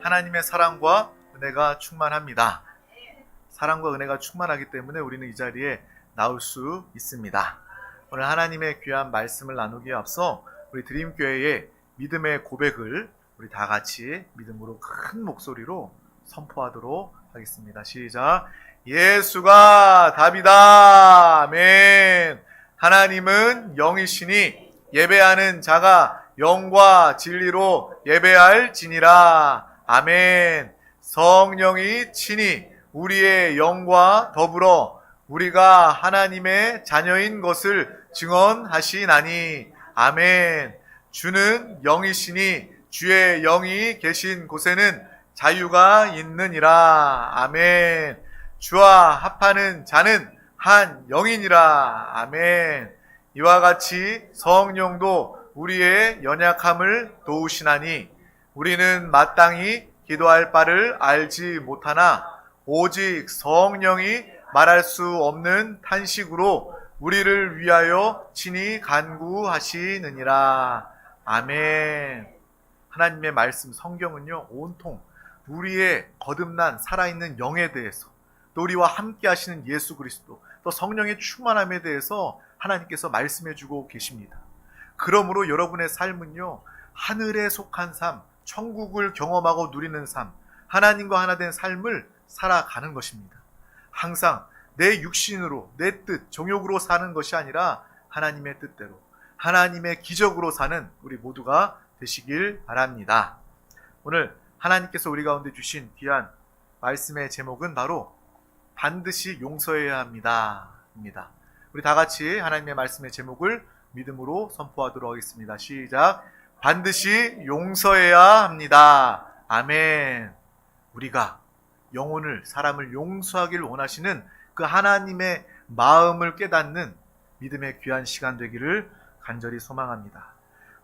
하나님의 사랑과 은혜가 충만합니다. 사랑과 은혜가 충만하기 때문에 우리는 이 자리에 나올 수 있습니다. 오늘 하나님의 귀한 말씀을 나누기에 앞서 우리 드림교회의 믿음의 고백을 우리 다 같이 믿음으로 큰 목소리로 선포하도록 하겠습니다. 시작. 예수가 답이다. 아멘. 하나님은 영이시니 예배하는 자가 영과 진리로 예배할지니라. 아멘. 성령이 친히 우리의 영과 더불어 우리가 하나님의 자녀인 것을 증언하시나니. 아멘. 주는 영이시니 주의 영이 계신 곳에는 자유가 있느니라. 아멘. 주와 합하는 자는 한 영이니라. 아멘. 이와 같이 성령도 우리의 연약함을 도우시나니 우리는 마땅히 기도할 바를 알지 못하나 오직 성령이 말할 수 없는 탄식으로 우리를 위하여 친히 간구하시느니라. 아멘. 하나님의 말씀 성경은요, 온통 우리의 거듭난 살아있는 영에 대해서, 또 우리와 함께 하시는 예수 그리스도, 또 성령의 충만함에 대해서 하나님께서 말씀해 주고 계십니다. 그러므로 여러분의 삶은요, 하늘에 속한 삶, 천국을 경험하고 누리는 삶, 하나님과 하나 된 삶을 살아가는 것입니다. 항상 내 육신으로, 내 뜻, 정욕으로 사는 것이 아니라 하나님의 뜻대로, 하나님의 기적으로 사는 우리 모두가 되시길 바랍니다. 오늘 하나님께서 우리 가운데 주신 귀한 말씀의 제목은 바로 반드시 용서해야 합니다. 입니다. 우리 다 같이 하나님의 말씀의 제목을 믿음으로 선포하도록 하겠습니다. 시작. 반드시 용서해야 합니다. 아멘. 우리가 영혼을, 사람을 용서하길 원하시는 그 하나님의 마음을 깨닫는 믿음의 귀한 시간 되기를 간절히 소망합니다.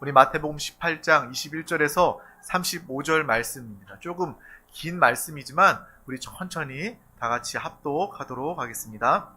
우리 마태복음 18장 21절에서 35절 말씀입니다. 조금 긴 말씀이지만 우리 천천히 다 같이 합독하도록 하겠습니다.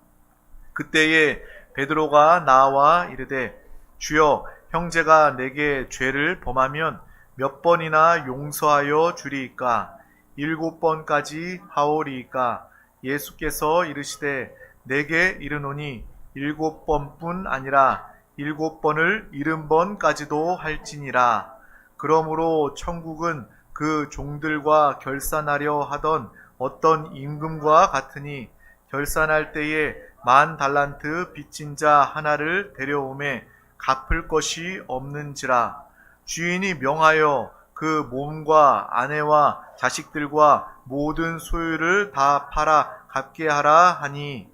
그때에 베드로가 나와 이르되 주여, 형제가 내게 죄를 범하면 몇 번이나 용서하여 주리이까? 7번까지 하오리이까? 예수께서 이르시되 내게 이르노니 7번뿐 아니라 7번을 70번까지도 할지니라. 그러므로 천국은 그 종들과 결산하려 하던 어떤 임금과 같으니 결산할 때에 10,000달란트 빚진 자 하나를 데려오매 갚을 것이 없는지라. 주인이 명하여 그 몸과 아내와 자식들과 모든 소유를 다 팔아 갚게 하라 하니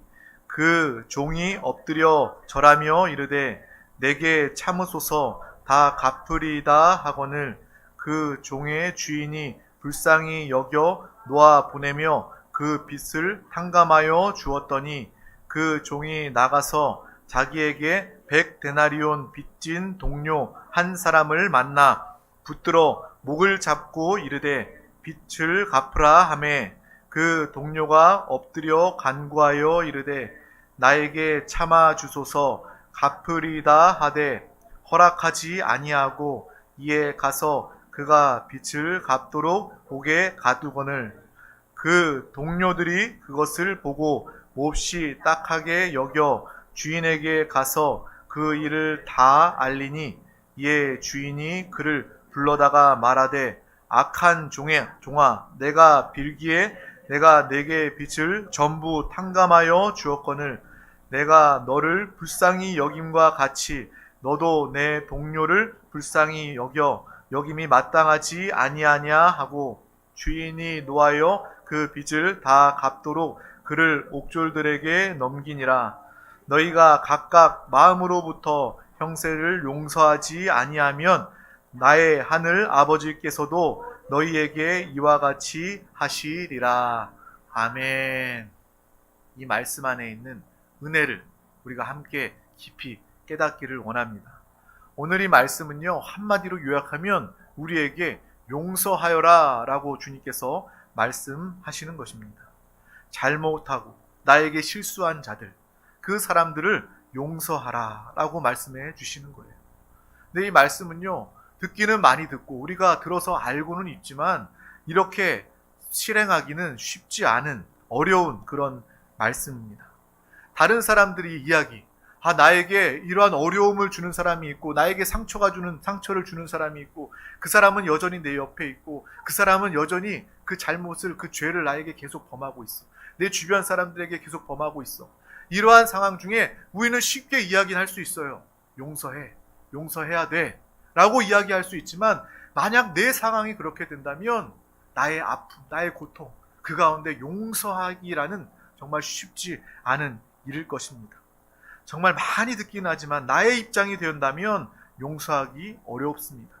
그 종이 엎드려 절하며 이르되 내게 참으소서 다 갚으리다 하거늘 그 종의 주인이 불쌍히 여겨 놓아 보내며 그 빚을 탕감하여 주었더니 그 종이 나가서 자기에게 100데나리온 빚진 동료 한 사람을 만나 붙들어 목을 잡고 이르되 빚을 갚으라 하매 그 동료가 엎드려 간구하여 이르되 나에게 참아 주소서 갚으리다 하되 허락하지 아니하고 이에 가서 그가 빚을 갚도록 옥에 가두거늘 그 동료들이 그것을 보고 몹시 딱하게 여겨 주인에게 가서 그 일을 다 알리니 이에 주인이 그를 불러다가 말하되 악한 종아, 내가 빌기에 내가 내게 빚을 전부 탕감하여 주었거늘 내가 너를 불쌍히 여김과 같이 너도 내 동료를 불쌍히 여겨 여김이 마땅하지 아니하냐 하고 주인이 노하여 그 빚을 다 갚도록 그를 옥졸들에게 넘기니라. 너희가 각각 마음으로부터 형세를 용서하지 아니하면 나의 하늘 아버지께서도 너희에게 이와 같이 하시리라. 아멘. 이 말씀 안에 있는 은혜를 우리가 함께 깊이 깨닫기를 원합니다. 오늘 이 말씀은요, 한마디로 요약하면 우리에게 용서하여라 라고 주님께서 말씀하시는 것입니다. 잘못하고 나에게 실수한 자들, 그 사람들을 용서하라 라고 말씀해 주시는 거예요. 근데 이 말씀은요, 듣기는 많이 듣고 우리가 들어서 알고는 있지만 이렇게 실행하기는 쉽지 않은 어려운 그런 말씀입니다. 다른 사람들이 이야기, 나에게 이러한 어려움을 주는 사람이 있고, 나에게 상처를 주는 사람이 있고, 그 사람은 여전히 내 옆에 있고, 그 사람은 여전히 그 잘못을, 그 죄를 나에게 계속 범하고 있어. 내 주변 사람들에게 계속 범하고 있어. 이러한 상황 중에 우리는 쉽게 이야기할 수 있어요. 용서해야 돼 라고 이야기할 수 있지만, 만약 내 상황이 그렇게 된다면 나의 아픔, 나의 고통, 그 가운데 용서하기라는 정말 쉽지 않은 일일 것입니다. 정말 많이 듣긴 하지만 나의 입장이 된다면 용서하기 어렵습니다.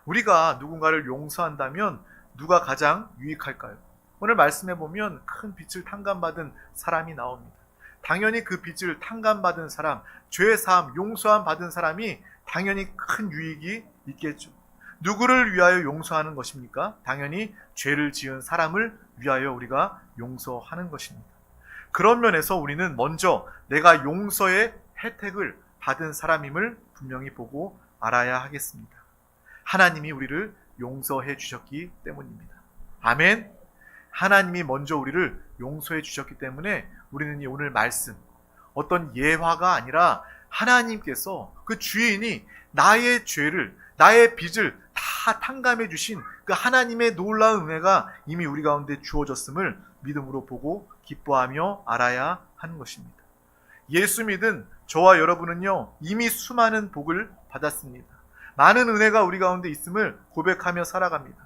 우리가 누군가를 용서한다면 누가 가장 유익할까요? 오늘 말씀해 보면 큰 빚을 탕감받은 사람이 나옵니다. 당연히 그 빚을 탕감받은 사람, 죄사함, 용서함 받은 사람이 당연히 큰 유익이 있겠죠. 누구를 위하여 용서하는 것입니까? 당연히 죄를 지은 사람을 위하여 우리가 용서하는 것입니다. 그런 면에서 우리는 먼저 내가 용서의 혜택을 받은 사람임을 분명히 보고 알아야 하겠습니다. 하나님이 우리를 용서해 주셨기 때문입니다. 아멘. 하나님이 먼저 우리를 용서해 주셨기 때문에 우리는 이 오늘 말씀, 어떤 예화가 아니라 하나님께서, 그 주인이 나의 죄를, 나의 빚을 다 탕감해 주신 그 하나님의 놀라운 은혜가 이미 우리 가운데 주어졌음을 믿음으로 보고 기뻐하며 알아야 하는 것입니다. 예수 믿은 저와 여러분은요, 이미 수많은 복을 받았습니다. 많은 은혜가 우리 가운데 있음을 고백하며 살아갑니다.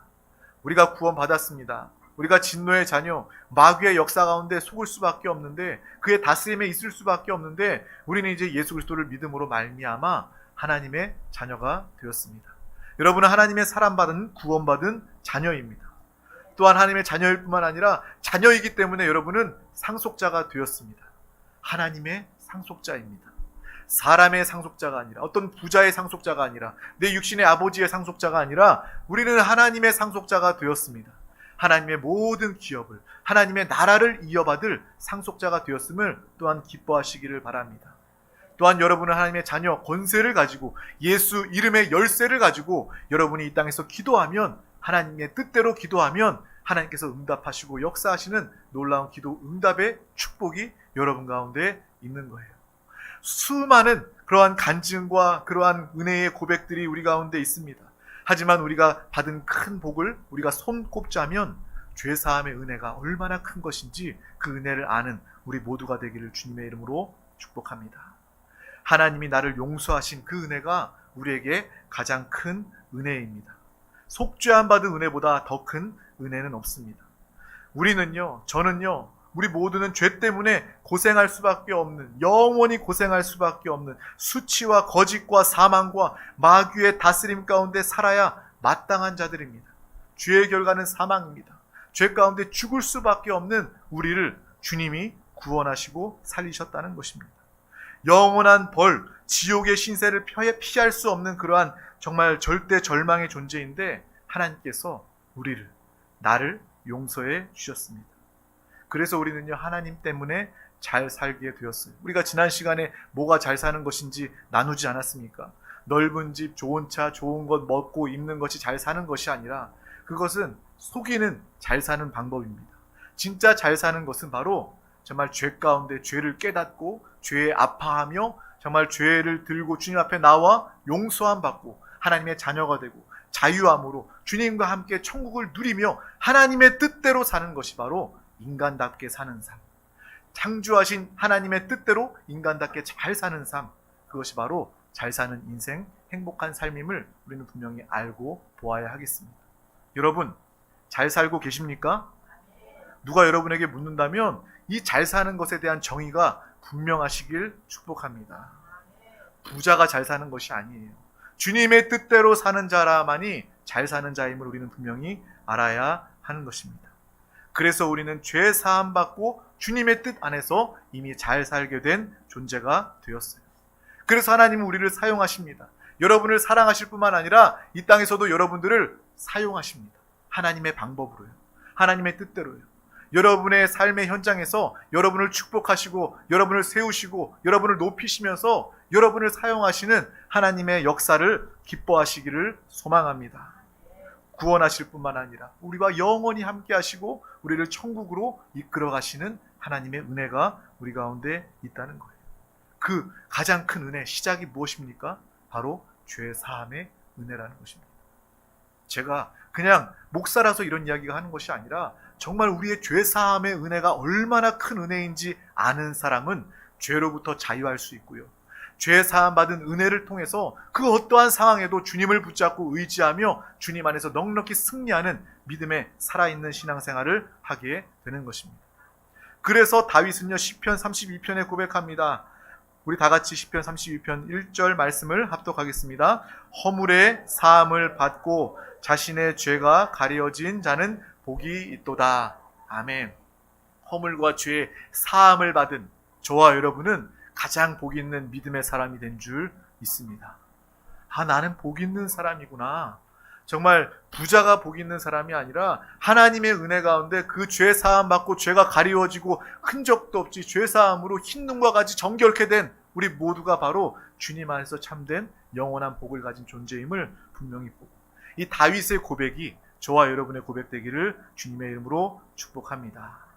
우리가 구원받았습니다. 우리가 진노의 자녀, 마귀의 역사 가운데 속을 수밖에 없는데, 그의 다스림에 있을 수밖에 없는데, 우리는 이제 예수 그리스도를 믿음으로 말미암아 하나님의 자녀가 되었습니다. 여러분은 하나님의 사랑받은, 구원받은 자녀입니다. 또한 하나님의 자녀일 뿐만 아니라 자녀이기 때문에 여러분은 상속자가 되었습니다. 하나님의 상속자입니다. 사람의 상속자가 아니라, 어떤 부자의 상속자가 아니라, 내 육신의 아버지의 상속자가 아니라 우리는 하나님의 상속자가 되었습니다. 하나님의 모든 기업을, 하나님의 나라를 이어받을 상속자가 되었음을 또한 기뻐하시기를 바랍니다. 또한 여러분은 하나님의 자녀 권세를 가지고, 예수 이름의 열쇠를 가지고 여러분이 이 땅에서 기도하면, 하나님의 뜻대로 기도하면 하나님께서 응답하시고 역사하시는 놀라운 기도 응답의 축복이 여러분 가운데 있는 거예요. 수많은 그러한 간증과 그러한 은혜의 고백들이 우리 가운데 있습니다. 하지만 우리가 받은 큰 복을 우리가 손꼽자면 죄사함의 은혜가 얼마나 큰 것인지 그 은혜를 아는 우리 모두가 되기를 주님의 이름으로 축복합니다. 하나님이 나를 용서하신 그 은혜가 우리에게 가장 큰 은혜입니다. 속죄함 받은 은혜보다 더 큰 은혜는 없습니다. 저는요, 우리 모두는 죄 때문에 고생할 수밖에 없는, 영원히 고생할 수밖에 없는 수치와 거짓과 사망과 마귀의 다스림 가운데 살아야 마땅한 자들입니다. 죄의 결과는 사망입니다. 죄 가운데 죽을 수밖에 없는 우리를 주님이 구원하시고 살리셨다는 것입니다. 영원한 벌, 지옥의 신세를 피할 수 없는 그러한 정말 절대 절망의 존재인데, 하나님께서 나를 용서해 주셨습니다. 그래서 우리는요, 하나님 때문에 잘 살게 되었어요. 우리가 지난 시간에 뭐가 잘 사는 것인지 나누지 않았습니까? 넓은 집, 좋은 차, 좋은 것 먹고 입는 것이 잘 사는 것이 아니라, 그것은 속이는 잘 사는 방법입니다. 진짜 잘 사는 것은 바로 정말 죄 가운데 죄를 깨닫고 죄에 아파하며 정말 죄를 들고 주님 앞에 나와 용서함 받고 하나님의 자녀가 되고 자유함으로 주님과 함께 천국을 누리며 하나님의 뜻대로 사는 것이 바로 인간답게 사는 삶, 창조하신 하나님의 뜻대로 인간답게 잘 사는 삶, 그것이 바로 잘 사는 인생, 행복한 삶임을 우리는 분명히 알고 보아야 하겠습니다. 여러분, 잘 살고 계십니까? 누가 여러분에게 묻는다면 이 잘 사는 것에 대한 정의가 분명하시길 축복합니다. 부자가 잘 사는 것이 아니에요. 주님의 뜻대로 사는 자라만이 잘 사는 자임을 우리는 분명히 알아야 하는 것입니다. 그래서 우리는 죄 사함 받고 주님의 뜻 안에서 이미 잘 살게 된 존재가 되었어요. 그래서 하나님은 우리를 사용하십니다. 여러분을 사랑하실 뿐만 아니라 이 땅에서도 여러분들을 사용하십니다. 하나님의 방법으로요. 하나님의 뜻대로요. 여러분의 삶의 현장에서 여러분을 축복하시고 여러분을 세우시고 여러분을 높이시면서 여러분을 사용하시는 하나님의 역사를 기뻐하시기를 소망합니다. 구원하실 뿐만 아니라 우리와 영원히 함께 하시고 우리를 천국으로 이끌어 가시는 하나님의 은혜가 우리 가운데 있다는 거예요. 그 가장 큰 은혜, 시작이 무엇입니까? 바로 죄 사함의 은혜라는 것입니다. 제가 그냥 목사라서 이런 이야기가 하는 것이 아니라 정말 우리의 죄 사함의 은혜가 얼마나 큰 은혜인지 아는 사람은 죄로부터 자유할 수 있고요. 죄 사함 받은 은혜를 통해서 그 어떠한 상황에도 주님을 붙잡고 의지하며 주님 안에서 넉넉히 승리하는 믿음의 살아있는 신앙생활을 하게 되는 것입니다. 그래서 다윗은요, 시편 32편에 고백합니다. 우리 다 같이 시편 32편 1절 말씀을 합독하겠습니다. 허물의 사함을 받고 자신의 죄가 가려진 자는 복이 있도다. 아멘. 허물과 죄의 사함을 받은 저와 여러분은 가장 복 있는 믿음의 사람이 된 줄 믿습니다. 나는 복 있는 사람이구나. 정말 부자가 복 있는 사람이 아니라 하나님의 은혜 가운데 그 죄 사함 받고 죄가 가리워지고 흔적도 없이 죄 사함으로 흰 눈과 같이 정결케 된 우리 모두가 바로 주님 안에서 참된 영원한 복을 가진 존재임을 분명히 보고, 이 다윗의 고백이 저와 여러분의 고백되기를 주님의 이름으로 축복합니다.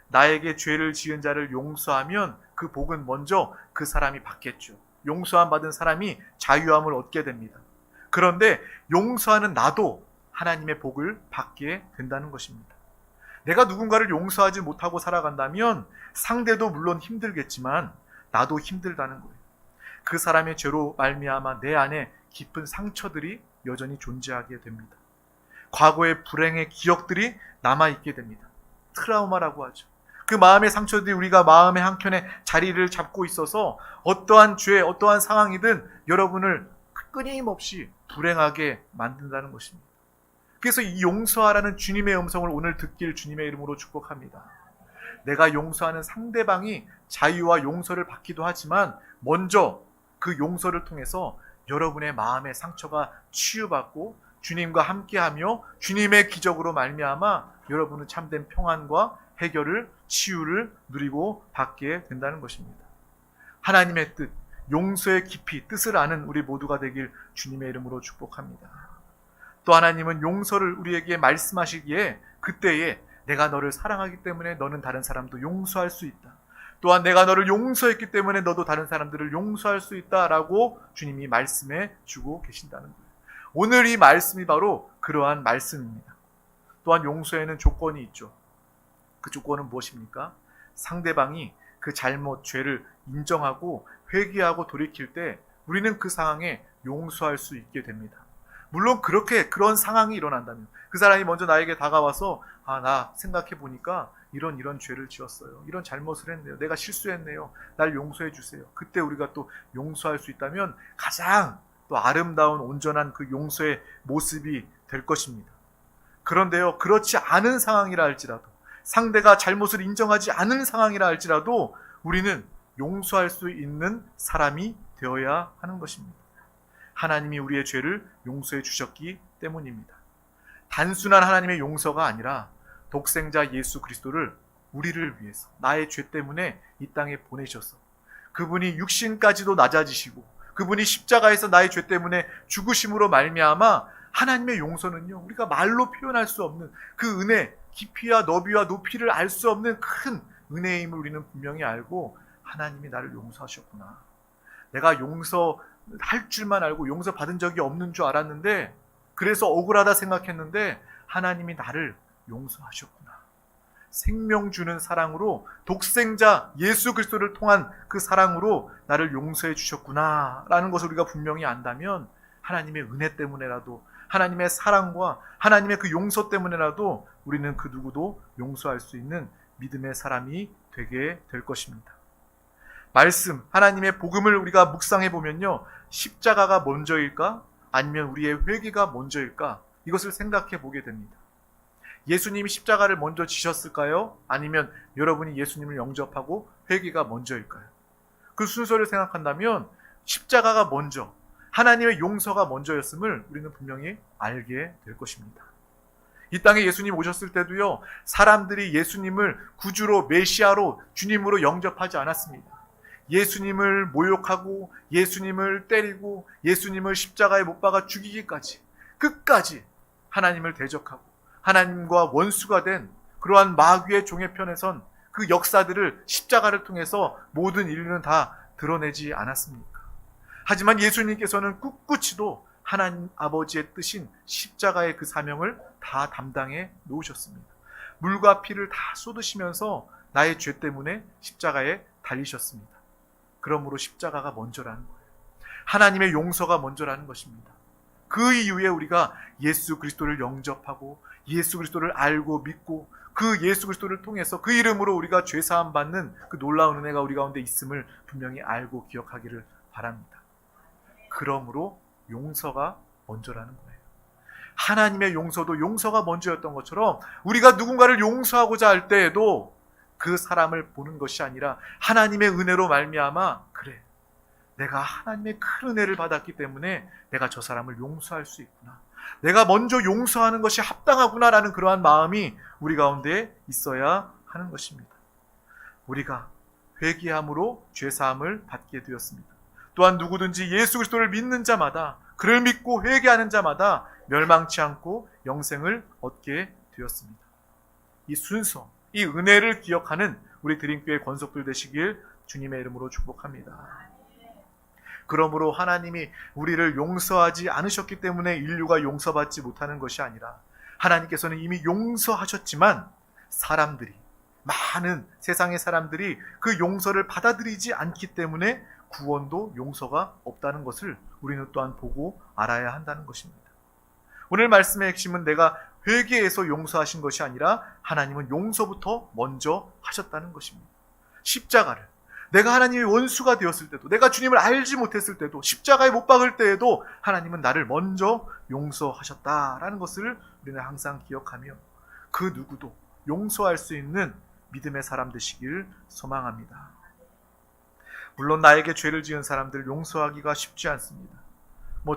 나에게 죄를 지은 자를 용서하면 그 복은 먼저 그 사람이 받겠죠. 용서함 받은 사람이 자유함을 얻게 됩니다. 그런데 용서하는 나도 하나님의 복을 받게 된다는 것입니다. 내가 누군가를 용서하지 못하고 살아간다면 상대도 물론 힘들겠지만 나도 힘들다는 거예요. 그 사람의 죄로 말미암아 내 안에 깊은 상처들이 여전히 존재하게 됩니다. 과거의 불행의 기억들이 남아있게 됩니다. 트라우마라고 하죠. 그 마음의 상처들이 우리가 마음의 한켠에 자리를 잡고 있어서 어떠한 죄, 어떠한 상황이든 여러분을 끊임없이 불행하게 만든다는 것입니다. 그래서 이 용서하라는 주님의 음성을 오늘 듣길 주님의 이름으로 축복합니다. 내가 용서하는 상대방이 자유와 용서를 받기도 하지만 먼저 그 용서를 통해서 여러분의 마음의 상처가 치유받고 주님과 함께하며 주님의 기적으로 말미암아 여러분은 참된 평안과 해결을, 치유를 누리고 받게 된다는 것입니다. 하나님의 뜻, 용서의 깊이 뜻을 아는 우리 모두가 되길 주님의 이름으로 축복합니다. 또 하나님은 용서를 우리에게 말씀하시기에 그때에 내가 너를 사랑하기 때문에 너는 다른 사람도 용서할 수 있다. 또한 내가 너를 용서했기 때문에 너도 다른 사람들을 용서할 수 있다라고 주님이 말씀해 주고 계신다는 거예요. 오늘 이 말씀이 바로 그러한 말씀입니다. 또한 용서에는 조건이 있죠. 그 조건은 무엇입니까? 상대방이 그 잘못, 죄를 인정하고 회개하고 돌이킬 때 우리는 그 상황에 용서할 수 있게 됩니다. 물론 그런 상황이 일어난다면 그 사람이 먼저 나에게 다가와서 나 생각해 보니까 이런 죄를 지었어요. 이런 잘못을 했네요. 내가 실수했네요. 날 용서해 주세요. 그때 우리가 또 용서할 수 있다면 가장 또 아름다운 온전한 그 용서의 모습이 될 것입니다. 그런데요, 그렇지 않은 상황이라 할지라도, 상대가 잘못을 인정하지 않은 상황이라 할지라도 우리는 용서할 수 있는 사람이 되어야 하는 것입니다. 하나님이 우리의 죄를 용서해 주셨기 때문입니다. 단순한 하나님의 용서가 아니라 독생자 예수 그리스도를 우리를 위해서 나의 죄 때문에 이 땅에 보내셔서 그분이 육신까지도 낮아지시고 그분이 십자가에서 나의 죄 때문에 죽으심으로 말미암아 하나님의 용서는요, 우리가 말로 표현할 수 없는 그 은혜, 깊이와 너비와 높이를 알 수 없는 큰 은혜임을 우리는 분명히 알고, 하나님이 나를 용서하셨구나. 내가 용서할 줄만 알고 용서받은 적이 없는 줄 알았는데, 그래서 억울하다 생각했는데 하나님이 나를 용서하셨구나. 생명 주는 사랑으로, 독생자 예수 그리스도를 통한 그 사랑으로 나를 용서해 주셨구나 라는 것을 우리가 분명히 안다면, 하나님의 은혜 때문에라도, 하나님의 사랑과 하나님의 그 용서 때문에라도 우리는 그 누구도 용서할 수 있는 믿음의 사람이 되게 될 것입니다. 말씀, 하나님의 복음을 우리가 묵상해 보면요, 십자가가 먼저일까? 아니면 우리의 회개가 먼저일까? 이것을 생각해 보게 됩니다. 예수님이 십자가를 먼저 지셨을까요? 아니면 여러분이 예수님을 영접하고 회개가 먼저일까요? 그 순서를 생각한다면 십자가가 먼저, 하나님의 용서가 먼저였음을 우리는 분명히 알게 될 것입니다. 이 땅에 예수님 오셨을 때도요, 사람들이 예수님을 구주로, 메시아로, 주님으로 영접하지 않았습니다. 예수님을 모욕하고 예수님을 때리고 예수님을 십자가에 못 박아 죽이기까지 끝까지 하나님을 대적하고 하나님과 원수가 된 그러한 마귀의 종의 편에 선 그 역사들을 십자가를 통해서 모든 인류는 다 드러내지 않았습니까? 하지만 예수님께서는 꿋꿋이도 하나님 아버지의 뜻인 십자가의 그 사명을 다 담당해 놓으셨습니다. 물과 피를 다 쏟으시면서 나의 죄 때문에 십자가에 달리셨습니다. 그러므로 십자가가 먼저라는 거예요. 하나님의 용서가 먼저라는 것입니다. 그 이후에 우리가 예수 그리스도를 영접하고 예수 그리스도를 알고 믿고 그 예수 그리스도를 통해서 그 이름으로 우리가 죄사함 받는 그 놀라운 은혜가 우리 가운데 있음을 분명히 알고 기억하기를 바랍니다. 그러므로 용서가 먼저라는 거예요. 하나님의 용서도 용서가 먼저였던 것처럼 우리가 누군가를 용서하고자 할 때에도 그 사람을 보는 것이 아니라 하나님의 은혜로 말미암아 그래, 내가 하나님의 큰 은혜를 받았기 때문에 내가 저 사람을 용서할 수 있구나, 내가 먼저 용서하는 것이 합당하구나라는 그러한 마음이 우리 가운데 있어야 하는 것입니다. 우리가 회개함으로 죄사함을 받게 되었습니다. 또한 누구든지 예수 그리스도를 믿는 자마다, 그를 믿고 회개하는 자마다 멸망치 않고 영생을 얻게 되었습니다. 이 순서, 이 은혜를 기억하는 우리 드림교회 권속들 되시길 주님의 이름으로 축복합니다. 그러므로 하나님이 우리를 용서하지 않으셨기 때문에 인류가 용서받지 못하는 것이 아니라 하나님께서는 이미 용서하셨지만 사람들이, 많은 세상의 사람들이 그 용서를 받아들이지 않기 때문에 구원도 용서가 없다는 것을 우리는 또한 보고 알아야 한다는 것입니다. 오늘 말씀의 핵심은 내가 회개해서 용서하신 것이 아니라 하나님은 용서부터 먼저 하셨다는 것입니다. 십자가를, 내가 하나님의 원수가 되었을 때도, 내가 주님을 알지 못했을 때도, 십자가에 못 박을 때에도 하나님은 나를 먼저 용서하셨다라는 것을 우리는 항상 기억하며 그 누구도 용서할 수 있는 믿음의 사람 되시길 소망합니다. 물론 나에게 죄를 지은 사람들 용서하기가 쉽지 않습니다.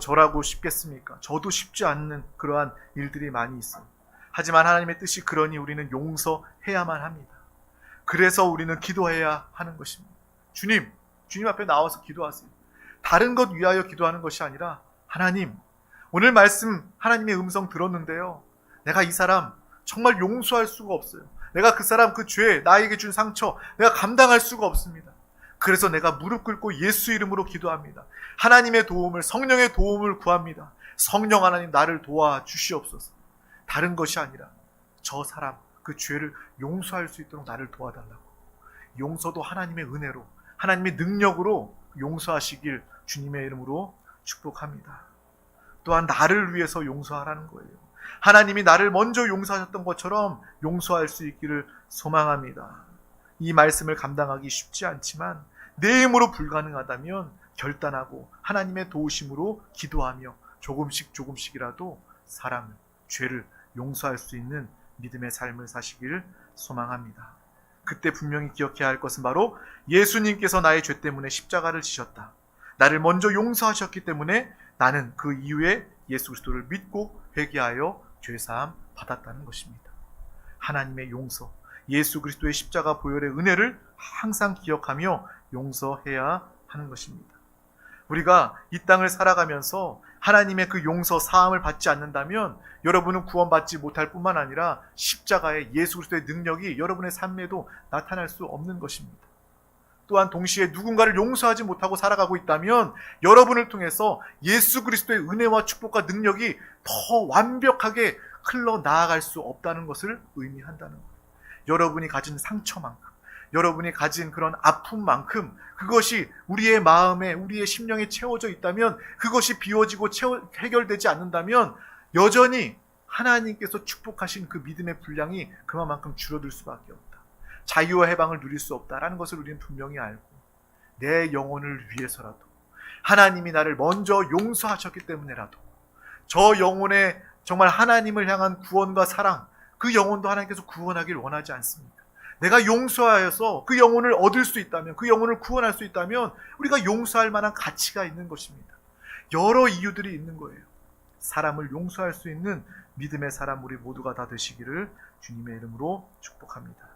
저라고 쉽겠습니까? 저도 쉽지 않는 그러한 일들이 많이 있어요. 하지만 하나님의 뜻이 그러니 우리는 용서해야만 합니다. 그래서 우리는 기도해야 하는 것입니다. 주님 앞에 나와서 기도하세요. 다른 것 위하여 기도하는 것이 아니라 하나님, 오늘 말씀 하나님의 음성 들었는데요, 내가 이 사람 정말 용서할 수가 없어요. 내가 그 사람 그 죄, 나에게 준 상처 내가 감당할 수가 없습니다. 그래서 내가 무릎 꿇고 예수 이름으로 기도합니다. 하나님의 도움을, 성령의 도움을 구합니다. 성령 하나님, 나를 도와주시옵소서. 다른 것이 아니라 저 사람 그 죄를 용서할 수 있도록 나를 도와달라고. 용서도 하나님의 은혜로, 하나님의 능력으로 용서하시길 주님의 이름으로 축복합니다. 또한 나를 위해서 용서하라는 거예요. 하나님이 나를 먼저 용서하셨던 것처럼 용서할 수 있기를 소망합니다. 이 말씀을 감당하기 쉽지 않지만 내 힘으로 불가능하다면 결단하고 하나님의 도우심으로 기도하며 조금씩이라도 사람을, 죄를 용서할 수 있는 믿음의 삶을 사시길 소망합니다. 그때 분명히 기억해야 할 것은 바로 예수님께서 나의 죄 때문에 십자가를 지셨다. 나를 먼저 용서하셨기 때문에 나는 그 이후에 예수 그리스도를 믿고 회개하여 죄사함 받았다는 것입니다. 하나님의 용서, 예수 그리스도의 십자가 보혈의 은혜를 항상 기억하며 용서해야 하는 것입니다. 우리가 이 땅을 살아가면서 하나님의 그 용서 사함을 받지 않는다면 여러분은 구원받지 못할 뿐만 아니라 십자가의 예수 그리스도의 능력이 여러분의 삶에도 나타날 수 없는 것입니다. 또한 동시에 누군가를 용서하지 못하고 살아가고 있다면 여러분을 통해서 예수 그리스도의 은혜와 축복과 능력이 더 완벽하게 흘러나아갈 수 없다는 것을 의미한다는 거예요. 여러분이 가진 상처만큼, 여러분이 가진 그런 아픔만큼 그것이 우리의 마음에, 우리의 심령에 채워져 있다면, 그것이 비워지고 해결되지 않는다면 여전히 하나님께서 축복하신 그 믿음의 분량이 그만큼 줄어들 수밖에 없다. 자유와 해방을 누릴 수 없다라는 것을 우리는 분명히 알고, 내 영혼을 위해서라도, 하나님이 나를 먼저 용서하셨기 때문에라도 저 영혼의 정말 하나님을 향한 구원과 사랑, 그 영혼도 하나님께서 구원하길 원하지 않습니까? 내가 용서하여서 그 영혼을 얻을 수 있다면, 그 영혼을 구원할 수 있다면 우리가 용서할 만한 가치가 있는 것입니다. 여러 이유들이 있는 거예요. 사람을 용서할 수 있는 믿음의 사람 우리 모두가 다 되시기를 주님의 이름으로 축복합니다.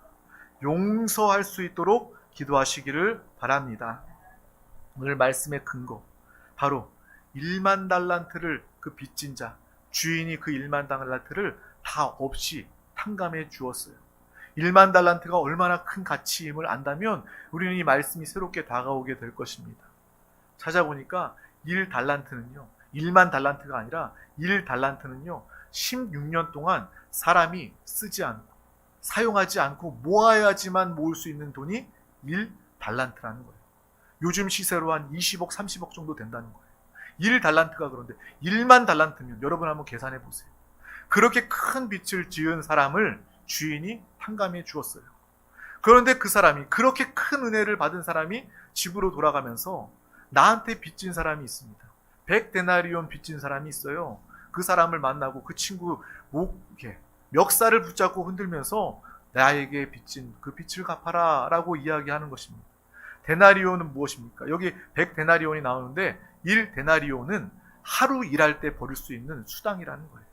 용서할 수 있도록 기도하시기를 바랍니다. 오늘 말씀의 근거, 바로 1만 달란트를 그 빚진 자, 주인이 그 1만 달란트를 다 없이 탕감해 주었어요. 1만 달란트가 얼마나 큰 가치임을 안다면 우리는 이 말씀이 새롭게 다가오게 될 것입니다. 찾아보니까 1달란트는요, 1만 달란트가 아니라 1달란트는요, 16년 동안 사람이 쓰지 않고 사용하지 않고 모아야지만 모을 수 있는 돈이 1달란트라는 거예요. 요즘 시세로 한 20억, 30억 정도 된다는 거예요. 1달란트가 그런데 1만 달란트면 여러분 한번 계산해 보세요. 그렇게 큰 빚을 지은 사람을 주인이 탕감해 주었어요. 그런데 그 사람이, 그렇게 큰 은혜를 받은 사람이 집으로 돌아가면서 나한테 빚진 사람이 있습니다. 100데나리온 빚진 사람이 있어요. 그 사람을 만나고 그 친구 목에 멱살을 붙잡고 흔들면서 나에게 빚진 그 빚을 갚아라 라고 이야기하는 것입니다. 데나리온은 무엇입니까? 여기 100데나리온이 나오는데 1데나리온은 하루 일할 때 벌을 수 있는 수당이라는 거예요.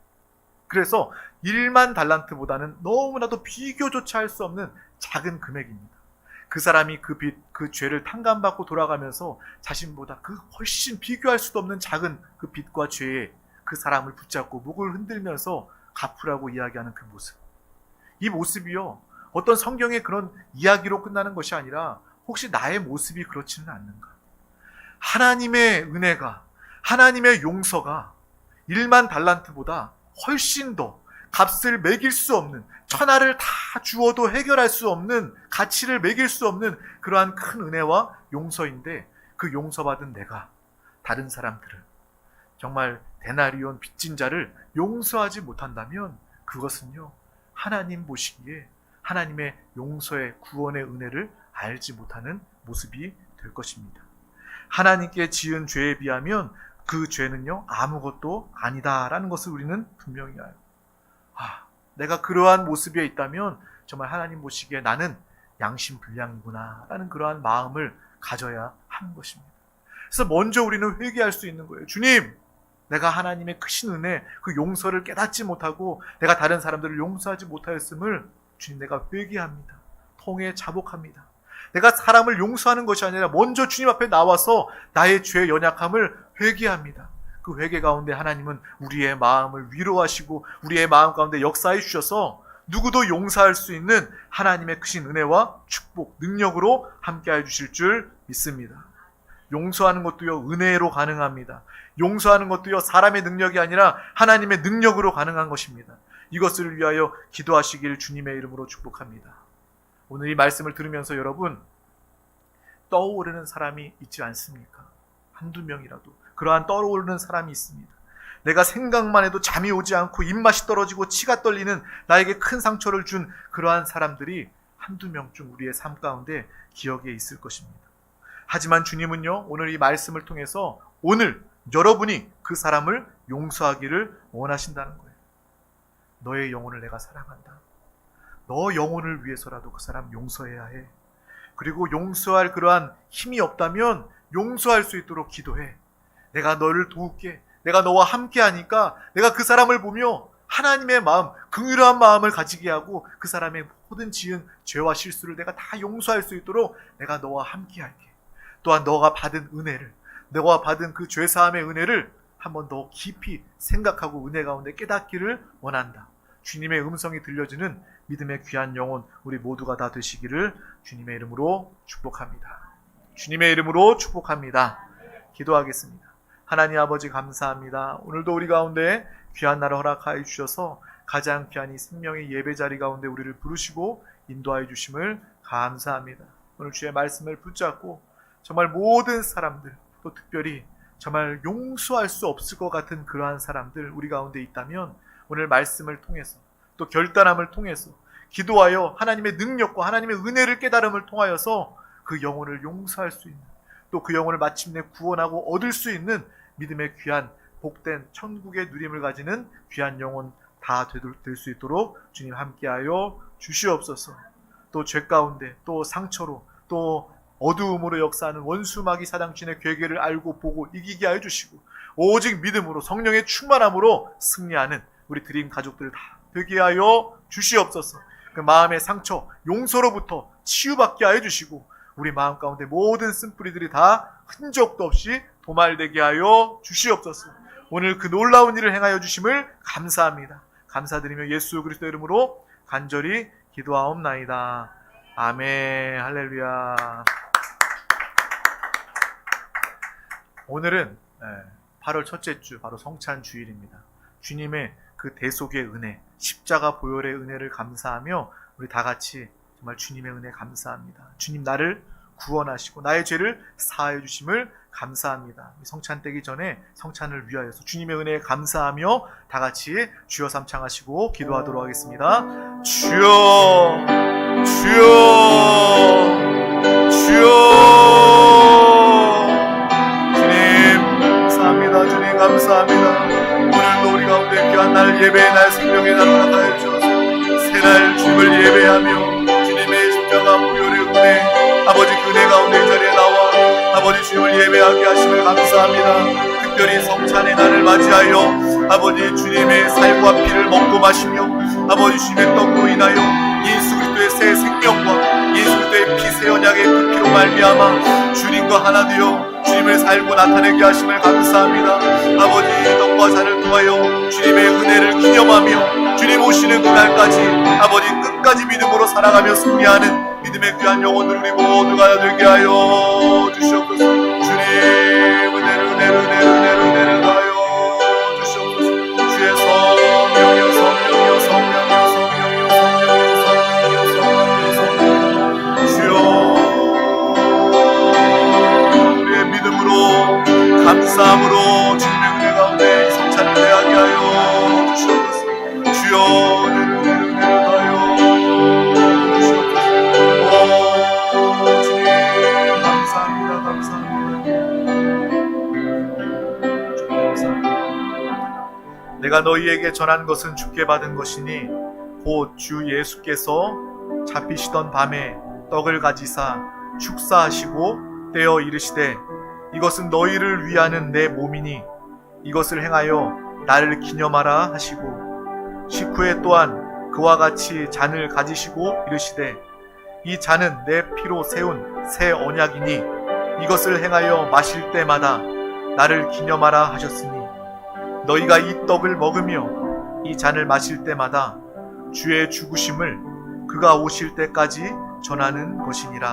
그래서 1만 달란트보다는 너무나도 비교조차 할 수 없는 작은 금액입니다. 그 사람이 그 빚, 그 죄를 탕감받고 돌아가면서 자신보다 그 훨씬 비교할 수도 없는 작은 그 빚과 죄에 그 사람을 붙잡고 목을 흔들면서 갚으라고 이야기하는 그 모습. 이 모습이요, 어떤 성경의 그런 이야기로 끝나는 것이 아니라 혹시 나의 모습이 그렇지는 않는가? 하나님의 은혜가, 하나님의 용서가 1만 달란트보다 훨씬 더 값을 매길 수 없는, 천하를 다 주어도 해결할 수 없는, 가치를 매길 수 없는 그러한 큰 은혜와 용서인데, 그 용서받은 내가 다른 사람들을, 정말 데나리온 빚진 자를 용서하지 못한다면 그것은요, 하나님 보시기에 하나님의 용서의 구원의 은혜를 알지 못하는 모습이 될 것입니다. 하나님께 지은 죄에 비하면 그 죄는요, 아무것도 아니다라는 것을 우리는 분명히 알아요. 내가 그러한 모습에 있다면 정말 하나님 보시기에 나는 양심불량이구나 라는 그러한 마음을 가져야 하는 것입니다. 그래서 먼저 우리는 회개할 수 있는 거예요. 주님, 내가 하나님의 크신 은혜, 그 용서를 깨닫지 못하고 내가 다른 사람들을 용서하지 못하였음을 주님, 내가 회개합니다. 통해 자복합니다. 내가 사람을 용서하는 것이 아니라 먼저 주님 앞에 나와서 나의 죄의 연약함을 회개합니다. 그 회개 가운데 하나님은 우리의 마음을 위로하시고 우리의 마음 가운데 역사해 주셔서 누구도 용서할 수 있는 하나님의 크신 은혜와 축복, 능력으로 함께해 주실 줄 믿습니다. 용서하는 것도요, 은혜로 가능합니다. 용서하는 것도요, 사람의 능력이 아니라 하나님의 능력으로 가능한 것입니다. 이것을 위하여 기도하시길 주님의 이름으로 축복합니다. 오늘 이 말씀을 들으면서 여러분, 떠오르는 사람이 있지 않습니까? 한두 명이라도 그러한 떠오르는 사람이 있습니다. 내가 생각만 해도 잠이 오지 않고 입맛이 떨어지고 치가 떨리는 나에게 큰 상처를 준 그러한 사람들이 한두 명쯤 우리의 삶 가운데 기억에 있을 것입니다. 하지만 주님은요, 오늘 이 말씀을 통해서 오늘 여러분이 그 사람을 용서하기를 원하신다는 거예요. 너의 영혼을 내가 사랑한다. 너 영혼을 위해서라도 그 사람 용서해야 해. 그리고 용서할 그러한 힘이 없다면 용서할 수 있도록 기도해. 내가 너를 도울게. 내가 너와 함께 하니까 내가 그 사람을 보며 하나님의 마음, 긍휼한 마음을 가지게 하고 그 사람의 모든 지은 죄와 실수를 내가 다 용서할 수 있도록 내가 너와 함께 할게. 또한 너가 받은 은혜를, 너가 받은 그 죄사함의 은혜를 한번 더 깊이 생각하고 은혜 가운데 깨닫기를 원한다. 주님의 음성이 들려지는 믿음의 귀한 영혼 우리 모두가 다 되시기를 주님의 이름으로 축복합니다. 주님의 이름으로 축복합니다. 기도하겠습니다. 하나님 아버지 감사합니다. 오늘도 우리 가운데 귀한 날을 허락하여 주셔서 가장 귀한 이 생명의 예배 자리 가운데 우리를 부르시고 인도하여 주심을 감사합니다. 오늘 주의 말씀을 붙잡고 정말 모든 사람들, 또 특별히 정말 용서할 수 없을 것 같은 그러한 사람들 우리 가운데 있다면 오늘 말씀을 통해서 또 결단함을 통해서 기도하여 하나님의 능력과 하나님의 은혜를 깨달음을 통하여서 그 영혼을 용서할 수 있는, 또 그 영혼을 마침내 구원하고 얻을 수 있는 믿음의 귀한 복된 천국의 누림을 가지는 귀한 영혼 다 될 수 있도록 주님 함께하여 주시옵소서. 또 죄 가운데 또 상처로 또 어두움으로 역사하는 원수 마귀 사당신의 괴계를 알고 보고 이기게 하여 주시고 오직 믿음으로 성령의 충만함으로 승리하는 우리 드림 가족들 다 되게 하여 주시옵소서. 그 마음의 상처 용서로부터 치유받게 하여 주시고 우리 마음 가운데 모든 쓴뿌리들이 다 흔적도 없이 도말되게 하여 주시옵소서. 오늘 그 놀라운 일을 행하여 주심을 감사합니다. 감사드리며 예수 그리스도 이름으로 간절히 기도하옵나이다. 아멘. 할렐루야. 오늘은 8월 첫째 주, 바로 성찬 주일입니다. 주님의 그 대속의 은혜, 십자가 보혈의 은혜를 감사하며 우리 다 같이 정말 주님의 은혜 감사합니다. 주님 나를 구원하시고 나의 죄를 사하여 주심을 감사합니다. 성찬 떼기 전에 성찬을 위하여서 주님의 은혜에 감사하며 다 같이 주여 삼창하시고 기도하도록 하겠습니다. 주여, 주여, 주여. 주님 감사합니다. 주님 감사합니다. 오늘도 우리 가운데 귀한 날, 예배의 날, 생명의 날로 나가여 주셔서 새날 주님을 예배하며 주님의 십자가 보혈의 은혜, 아버지 그 은혜 가운데 이 자리에 나와 아버지 주님을 예배하게 하심을 감사합니다. 특별히 성찬의 날을 맞이하여 아버지 주님의 살과 피를 먹고 마시며 아버지 주님의 떡으로 인하여 예수 그리스도의 새 생명과 예수 그리스도의 피 새 언약의 그 피로 말미암아 주님과 하나 되어 주님을 살고 나타내게 하심을 감사합니다. 아버지 떡과 잔을 통하여 주님의 은혜를 기념하며 주님 오시는 그날까지 아버지 끝까지 믿음으로 살아가며 승리하는 믿음의 귀한 영혼들 우리 모두가 되게 하여 주시옵소서. 주님 은혜를 하여 주시옵소서. 주의 성령이여 성령이여 성령이여 성령이여 성령이여 성령이여 주여 우리의 믿음으로 감사함으로 주님의 은혜 가운데 이 성찬을 대하게 하여 주시옵소서. 주여 은혜를 하여 주시옵소서. 주님 감사합니다. 내가 너희에게 전한 것은 주께 받은 것이니 곧 주 예수께서 잡히시던 밤에 떡을 가지사 축사하시고 떼어 이르시되 이것은 너희를 위하는 내 몸이니 이것을 행하여 나를 기념하라 하시고 식후에 또한 그와 같이 잔을 가지시고 이르시되 이 잔은 내 피로 세운 새 언약이니 이것을 행하여 마실 때마다 나를 기념하라 하셨으니 너희가 이 떡을 먹으며 이 잔을 마실 때마다 주의 죽으심을 그가 오실 때까지 전하는 것이니라.